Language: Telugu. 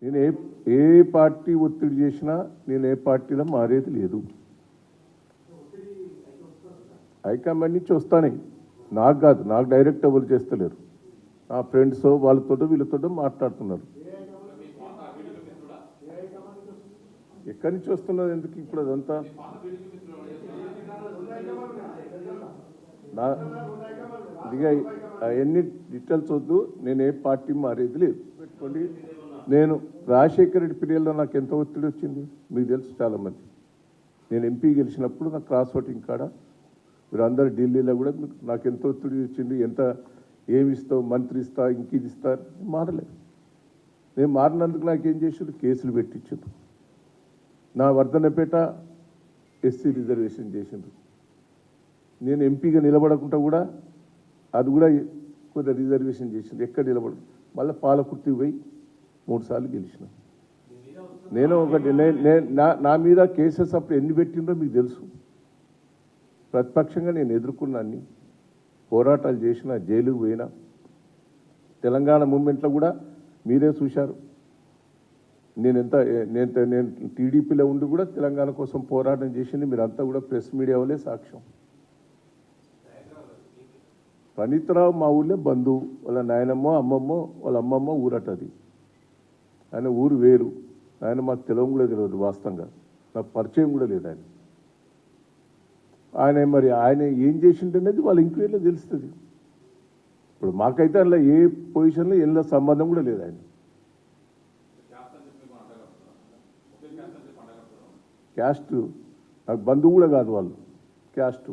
నేను ఏ పార్టీ ఒత్తిడి చేసినా నేను ఏ పార్టీలో మారేది లేదు. హైకమాండ్ నుంచి వస్తానే, నాకు కాదు, నాకు డైరెక్ట్ ఎవరు చేస్తలేరు. నా ఫ్రెండ్స్ వాళ్ళతో వీళ్ళతో మాట్లాడుతున్నారు. ఎక్కడి నుంచి వస్తున్నది, ఎందుకు ఇప్పుడు అదంతా ఇదిగా అవన్నీ డీటెయిల్స్ వద్దు. నేను ఏ పార్టీ మారేది లేదు. పెట్టుకోండి. నేను రాజశేఖర రెడ్డి పీరియడ్లో నాకు ఎంత ఒత్తిడి వచ్చింది మీకు తెలుసు. చాలామంది నేను ఎంపీ గెలిచినప్పుడు నాకు క్రాస్ ఓటింగ్ కాడ మీరు అందరు ఢిల్లీలో కూడా నాకు ఎంత ఒత్తిడి వచ్చింది, ఎంత ఏమి ఇస్తావు, మంత్రి ఇస్తా, ఇంక ఇది ఇస్తా. మారలేదు. నేను మారినందుకు నాకేం చేసారు, కేసులు పెట్టించారు. నా వర్ధనపేట ఎస్సీ రిజర్వేషన్ చేసిండ్రు. నేను ఎంపీగా నిలబడకుండా కూడా అది కూడా కొంత రిజర్వేషన్ చేసింది. ఎక్కడ నిలబడదు. మళ్ళీ పాలకుర్తికి పోయి 3 సార్లు గెలిచిన. నేను ఒకటి నా మీద కేసెస్ అప్పుడు ఎన్ని పెట్టిండ్రో మీకు తెలుసు. ప్రతిపక్షంగా నేను ఎదుర్కొన్నాన్ని, పోరాటాలు చేసిన, జైలుకు పోయినా. తెలంగాణ మూమెంట్లో కూడా మీరే చూశారు. నేను టీడీపీలో ఉండి కూడా తెలంగాణ కోసం పోరాటం చేసింది మీరంతా కూడా ప్రెస్ మీడియా వాళ్ళే సాక్ష్యం. పనితరావు మా ఊళ్ళో బంధువు, వాళ్ళ నాయనమ్మో అమ్మమ్మో వాళ్ళ అమ్మమ్మ ఊరటది. ఆయన ఊరు వేరు. ఆయన మాకు తెలవం కూడా తెలియదు. వాస్తవంగా నాకు పరిచయం కూడా లేదు ఆయన. ఆయన ఏం చేసిండనేది వాళ్ళ ఇంక్వైరీలో తెలుస్తుంది. ఇప్పుడు మాకైతే అందులో ఏ పొజిషన్లో ఎన్నో సంబంధం కూడా లేదు. ఆయన క్యాస్ట్ నాకు బంధువు కూడా కాదు. వాళ్ళు క్యాస్ట్